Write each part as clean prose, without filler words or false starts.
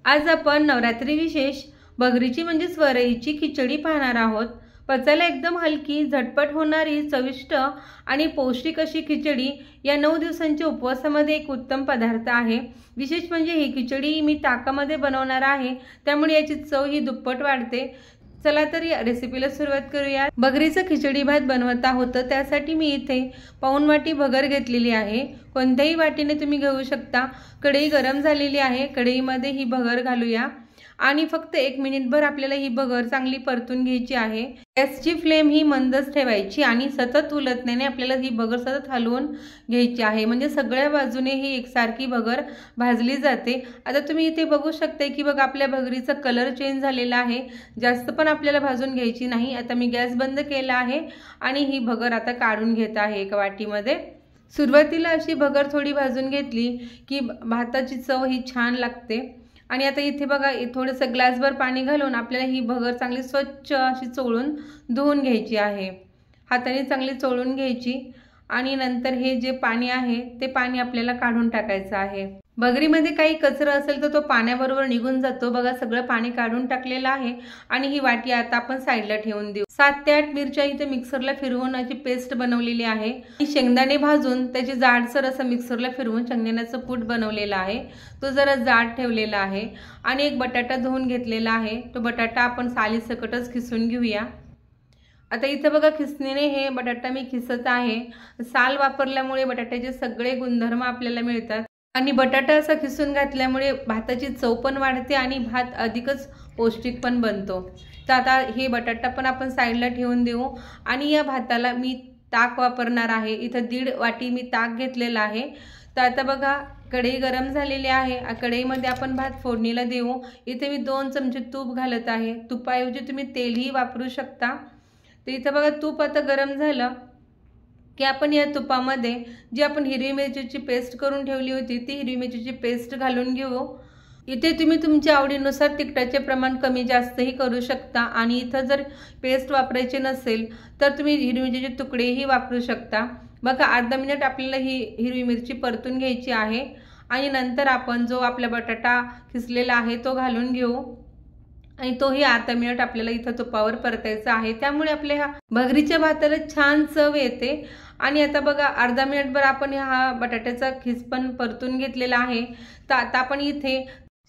आज आपण नवरात्री विशेष भगरीची म्हणजे वरईची खिचडी पाहणार आहोत। पचायला एकदम हलकी, झटपट होणारी, चविष्ट आणि पौष्टिक अशी खिचडी या 9 दिवसांच्या उपवासामध्ये एक उत्तम पदार्थ आहे। विशेष म्हणजे ही खिचडी मी ताकामध्ये बनवणार आहे, त्यामुळे याची चव ही दुप्पट वाढते। चला तर या रेसिपीला सुरुवात करूया। भगरीचा खिचडी भात बनवत आहोत, त्यासाठी मी इथे पाऊण वाटी भगर घेतलेली आहे। कोणत्याही वाटीने तुम्ही घेऊ शकता। कढई गरम झालेली आहे, कढईमध्ये ही भगर घालूया आणि फक्त 1 मिनिटभर आपल्याला ही भगर चांगली परतून घ्यायची आहे। गॅसची फ्लेम ही मंदच ठेवायची आणि सतत उलटण्याने आपल्याला ही भगर सतत हलवून घ्यायची आहे, म्हणजे सगळ्या बाजूने ही एकसारखी भगर भाजली जाते। आता तुम्ही इथे बघू शकता की बघा आपल्या भगरीचा कलर चेंज झालेला आहे, जास्त पण आपल्याला भाजून घ्यायची नाही। आता मी गॅस बंद केला आहे आणि ही भगर आता काढून घेत आहे एका वाटीमध्ये। सुरुवातीला अशी भगर थोडी भाजून घेतली की भाताची चव ही छान लागते। आणि आता इथे बघा थोडंसं ग्लासभर पाणी घालून आपल्याला ही भगर चांगली स्वच्छ अशी चोळून धुवून घ्यायची आहे। हाताने चांगली चोळून घ्यायची आणि नंतर हे जे पाणी आहे ते पाणी आपल्याला काढून टाकायचं आहे। भगरीमध्ये काही कचरा असेल तर तो पाण्याबरोबर निघून जातो। बघा सगळं पाणी काढून टाकलेलं आहे आणि ही वाटी आता आपण साईडला ठेवून देऊ। 7 ते 8 मिरच्या इथे मिक्सरला फिरवून अशी पेस्ट बनवलेली आहे। शेंगदाणे भाजून त्याची जाडसर असं मिक्सरला फिरवून शेंगदाण्याचं कूट बनवलेला आहे, तो जरा जाड ठेवलेला आहे। आणि एक बटाटा धुवून घेतलेला आहे, तो बटाटा आपण सालीसकटच खिसून घेऊया। आता इथे बघा खिसणीने हे बटाटा मी खिसत आहे। साल वापरल्यामुळे बटाट्याचे सगळे गुणधर्म आपल्याला मिळतात आणि बटाटा असा खिसून घातल्यामुळे भाताची चव पण वाढते आणि भात अधिकच पौष्टिक पण बनतो। तर आता हे बटाटा पण आपण साईडला ठेवून देऊ आणि या भाताला मी ताक वापरणार आहे। इथं 1.5 वाटी मी ताक घेतलेला आहे। तर आता बघा कढई गरम झालेली आहे, कढईमध्ये आपण भात फोडणीला देऊ। इथे मी 2 चमचे तूप घालत आहे, तुपाऐवजी तुम्ही तेलही वापरू शकता। तर इथं बघा तूप आता गरम झालं की आपण या तुपामध्ये जी आपण हिरवी मिरचीची पेस्ट करून ठेवली होती ती हिरवी मिरचीची पेस्ट घालून घेऊ। इथे तुम्ही तुमच्या आवडीनुसार तिखटाचे प्रमाण कमी जास्तही करू शकता आणि इथं जर पेस्ट वापरायची नसेल तर तुम्ही हिरवी मिरचीचे तुकडेही वापरू शकता। बघा अर्धा मिनिट आपल्याला ही हिरवी मिरची परतून घ्यायची आहे आणि नंतर आपण जो आपला बटाटा खिसलेला आहे तो घालून घेऊ आणि तोही अर्धा मिनिट आपल्याला इथं तुपावर परतायचा आहे, त्यामुळे आपल्या ह्या भगरीच्या भाताला छान चव येते। आणि आता बघा अर्धा मिनिटभर आपण हा बटाट्याचा खिस पण परतून घेतलेला आहे। तर आता आपण इथे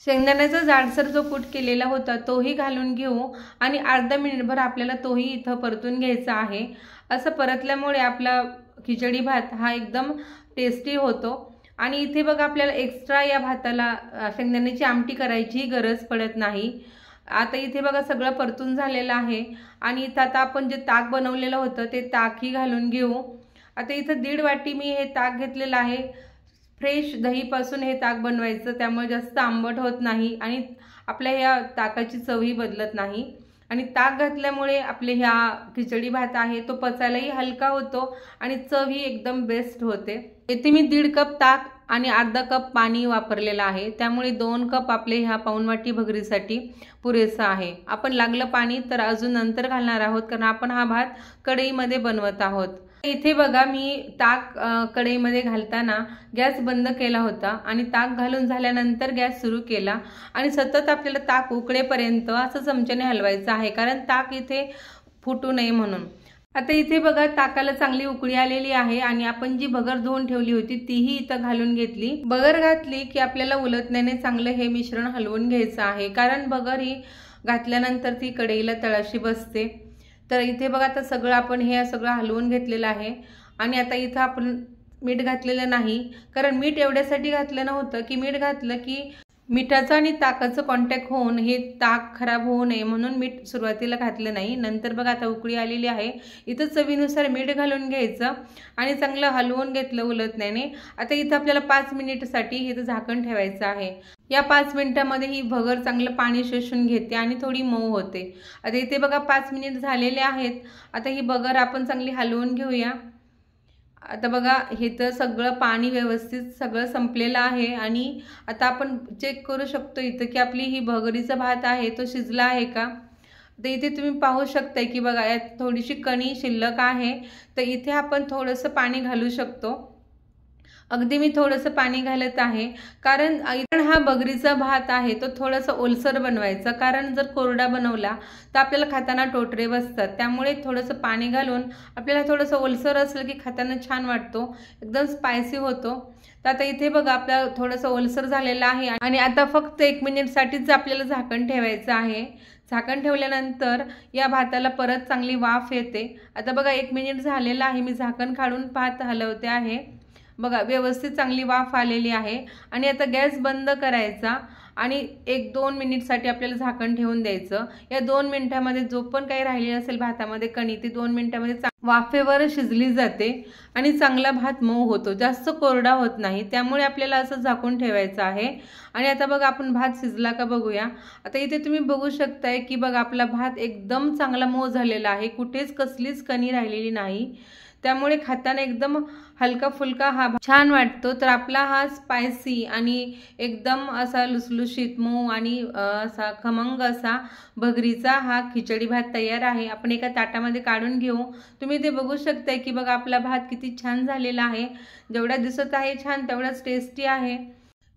शेंगदाण्याचा जाडसर जो कूट केलेला होता तोही घालून घेऊ आणि अर्धा मिनिटभर आपल्याला तोही इथं परतून घ्यायचा आहे। असं परतल्यामुळे आपला खिचडी भात हा एकदम टेस्टी होतो। आणि इथे बघा आपल्याला एक्स्ट्रा या भाताला शेंगदाण्याची आमटी करायची गरज पडत नाही। आता इथे बघा सगळं परतून झालेलं आहे आणि इथं आता आपण जे ताक बनवलेलं होतं ते ताकही घालून घेऊ। आता इथं 1.5 वाटी मी हे ताक घेतलेलं आहे। फ्रेश दहीपासून हे ताक बनवायचं, त्यामुळे जास्त आंबट होत नाही आणि आपल्या ह्या ताकाची चवही बदलत नाही। आणि ताक घातल्यामुळे आपले ह्या खिचडी भात आहे तो पचायलाही हलका होतो आणि चवही एकदम बेस्ट होते। इथे मी 1.5 कप ताक आणि अर्धा कप पाणी वापरलेलं आहे, त्यामुळे 2 कप आपले ह्या पाऊण वाटी भगरीसाठी पुरेसं आहे। आपण लागलं पाणी तर अजून नंतर घालणार आहोत, कारण आपण हा भात कढईमध्ये बनवत आहोत। इथे बघा मी ताक कढईमध्ये घालताना गॅस बंद केला होता आणि ताक घालून झाल्यानंतर गॅस सुरू केला आणि सतत आपल्याला ताक उकळेपर्यंत असं चमच्याने हलवायचं आहे, कारण ताक इथे फुटू नये म्हणून। आता इथे बघा ताकाला चांगली उकळी आलेली आहे आणि आपण जी भगर धुवून ठेवली होती तीही इथं घालून घेतली। भगर घातली की आपल्याला उलटण्याने चांगलं हे मिश्रण हलवून घ्यायचं आहे, कारण भगर ही घातल्यानंतर ती कढईला तळाशी बसते। तर इथे बघा आता सगळं आपण हे सगळं हलवून घेतलेलं आहे आणि आता इथं आपण मीठ घातलेलं नाही, कारण मीठ एवढ्यासाठी घातलं नव्हतं की मीठ घातलं की मिठाचं आणि ताकाचं कॉन्टॅक्ट होऊन हे ताक खराब होऊ नये म्हणून मीठ सुरुवातीला घातलं नाही। नंतर बघा आता उकळी आलेली आहे, इथं चवीनुसार मीठ घालून घ्यायचं आणि चांगलं हलवून घेतलं उलटण्याने। आता इथं आपल्याला 5 मिनिटसाठी इथं झाकण ठेवायचं आहे। या 5 मिनिटांमध्ये ही भगर चांगलं पाणी शोषून घेते आणि थोडी मऊ होते। आता इथे बघा 5 मिनिट झालेले आहेत। आता ही भगर आपण चांगली हलवून घेऊया। आता बघा हे तर सगळं पाणी व्यवस्थित सगळं संपलेलं आहे आणि आता आपण चेक करू शकतो इथं की आपली ही भगरीचा भात आहे तो शिजला आहे का। तर इथे तुम्ही पाहू शकता की बघा यात थोडीशी कणी शिल्लक आहे, तर इथे आपण थोडंसं पाणी घालू शकतो अगदी मी थोडंसं पाणी घालत आहे, कारण हा बगरीचा भात आहे तो थोडासा ओलसर बनवायचा, कारण जर कोरडा बनवला तर आपल्याला खाताना टोटरे बसतात। त्यामुळे थोडंसं पाणी घालून आपल्याला थोडंसं ओलसर असलं की खाताना छान वाटतो, एकदम स्पायसी होतो। तर आता इथे बघा आपला थोडंसं ओलसर झालेलं आहे आणि आता फक्त 1 मिनिटसाठीच आपल्याला झाकण ठेवायचं आहे। झाकण ठेवल्यानंतर या भाताला परत चांगली वाफ येते। आता बघा 1 मिनिट झालेला आहे, मी झाकण काढून भात हलवते आहे। बघा व्यवस्थित चांगली वाफ आलेली आहे आणि आता गॅस बंद करायचा आणि 1-2 मिनिटसाठी आपल्याला झाकण ठेवून द्यायचं। या 2 मिनिटांमध्ये जो पण काही राहिलेली असेल भातामध्ये कणी ती 2 मिनिटांमध्ये वाफेवर शिजली जाते आणि चांगला भात मऊ होतो, जास्त कोरडा होत नाही। त्यामुळे आपल्याला असं झाकून ठेवायचं आहे। आणि आता बघा आपण भात शिजला का बघूया। आता इथे तुम्ही बघू शकताय की बघा आपला भात एकदम चांगला मऊ झालेला आहे, कुठेच कसलीच कणी राहिलेली नाही। त्यामुळे खाताना एकदम हलका फुलका हा छान वाटतो। तर आपला हा स्पायसी आणि एकदम असा लुसलुशीत मऊ आणि असा खमंग असा भगरीचा हा खिचडी भात तयार आहे। आपण एका ताटामध्ये काढून घेऊ। तुम्ही ते बघू शकताय की बघा आपला भात किती छान झालेला आहे, जेवढा दिसत आहे छान तेवढाच टेस्टी आहे,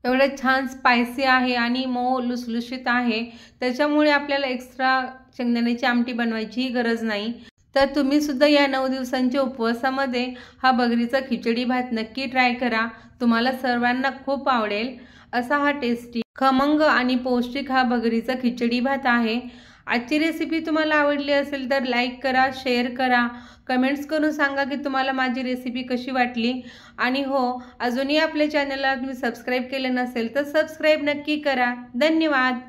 एवढं छान स्पायसी आहे आणि मऊ लुसलुशीत आहे। त्याच्यामुळे आपल्याला एक्स्ट्रा शेंगदाण्याची आमटी बनवायची गरज नाही। तर तुम्ही सुद्धा या 9 दिवसांच्या उपवासामध्ये हा बगरीचा खिचडी भात नक्की ट्राय करा, तुम्हाला सर्वांना खूप आवडेल। असा हा टेस्टी खमंग आणि पौष्टिक हा बगरीचा खिचडी भात आहे। आजची रेसिपी तुम्हाला आवडली असेल तर लाईक करा, शेअर करा, कमेंट्स करून सांगा की तुम्हाला माझी रेसिपी कशी वाटली। आणि हो, अजूनही आपल्या चॅनलला तुम्ही सबस्क्राईब केले नसेल तर सबस्क्राईब नक्की करा। धन्यवाद।